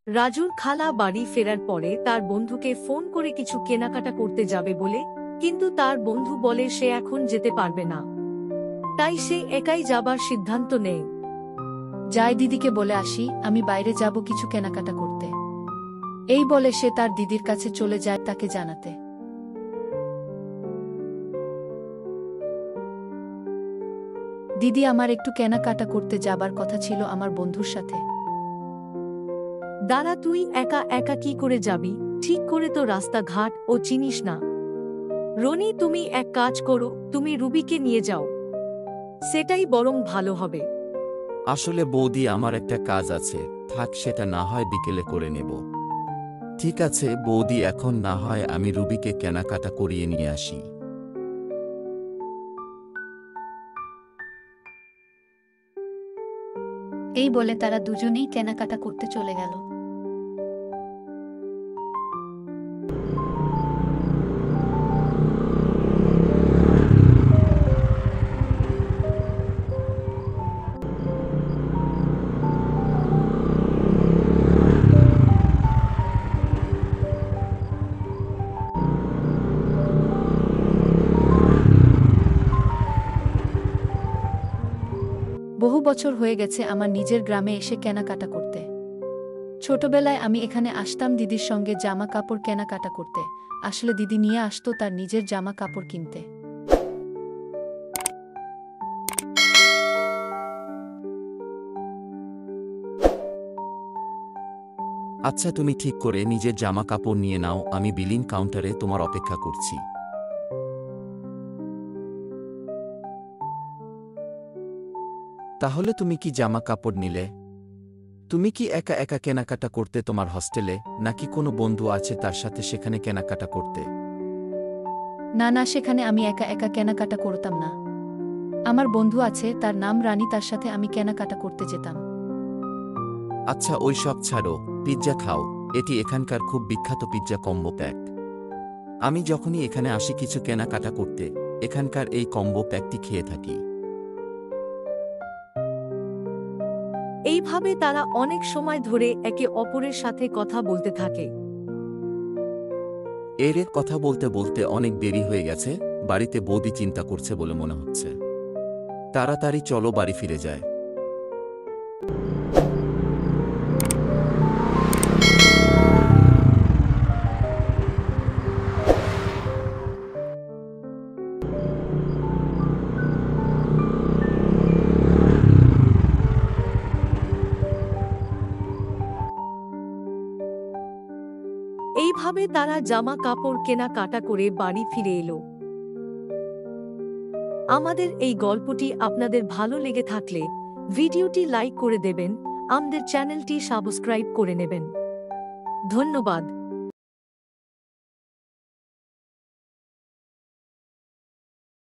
রাজুর খালা বাড়ি ফেরার পরে তার বন্ধুকে ফোন করে কিছু কেনাকাটা করতে যাবে বলে, কিন্তু তার বন্ধু বলে সে এখন যেতে পারবে না। তাই সে একাই যাবার সিদ্ধান্ত নেয়। যাই দিদিকে বলে আসি, আমি বাইরে যাব কিছু কেনাকাটা করতে। এই বলে সে তার দিদির কাছে চলে যায় তাকে জানাতে। দিদি, আমার একটু কেনাকাটা করতে যাবার কথা ছিল আমার বন্ধুর সাথে। দাঁড়া, তুই একা একা কি করে যাবি? ঠিক করে তো রাস্তাঘাট ও চিনিস না। রনি, তুমি এক কাজ করো, তুমি রুবিকে নিয়ে যাও, সেটাই বরং ভালো হবে। আসলে বৌদি, আমার একটা কাজ আছে, থাক, সেটা না হয় বিকেলে করে নেব। ঠিক আছে বৌদি, এখন না হয় আমি রুবিকে কেনাকাটা করিয়ে নিয়ে আসি। এই বলে তারা দুজনেই কেনাকাটা করতে চলে গেল। বহু বছর হয়ে গেছে আমার নিজের গ্রামে এসে কেনাকাটা করতে। ছোটবেলায় আমি এখানে আসতাম দিদির সঙ্গে জামা কাপড় কেনাকাটা করতে। আসলে দিদি নিয়ে আসতো তার নিজের জামা কাপড় কিনতে। আচ্ছা, তুমি ঠিক করে নিজের জামা কাপড় নিয়ে নাও, আমি বিলিং কাউন্টারে তোমার অপেক্ষা করছি। তাহলে তুমি কি জামা কাপড় নিলে? তুমি কি একা একা কেনাকাটা করতে তোমার হস্টেলে, নাকি কোনো বন্ধু আছে তার সাথে সেখানে কেনাকাটা করতে? না না, সেখানে আমি একা একা কেনাকাটা করতাম না। আমার বন্ধু আছে, তার নাম রানী, তার সাথে আমি কেনাকাটা করতে যেতাম। আচ্ছা, ওই সব ছাড়ো, পিৎজা খাও। এটি এখানকার খুব বিখ্যাত পিৎজা কম্বো প্যাক। আমি যখনই এখানে আসি কিছু কেনাকাটা করতে, এখানকার এই কম্বো প্যাকটি খেয়ে থাকি। এইভাবে তারা অনেক সময় ধরে একে অপরের সাথে কথা বলতে থাকে। এর কথা বলতে বলতে অনেক দেরি হয়ে গেছে, বাড়িতে বৌদি চিন্তা করছে বলে মনে হচ্ছে। তাড়াতাড়ি চলো, বাড়ি ফিরে যায়। এইভাবে তারা জামা কাপড় কেনাকাটা করে বাড়ি ফিরে এলো। আমাদের এই গল্পটি আপনাদের ভালো লেগে থাকলে ভিডিওটি লাইক করে দেবেন, আমাদের চ্যানেলটি সাবস্ক্রাইব করে নেবেন। ধন্যবাদ।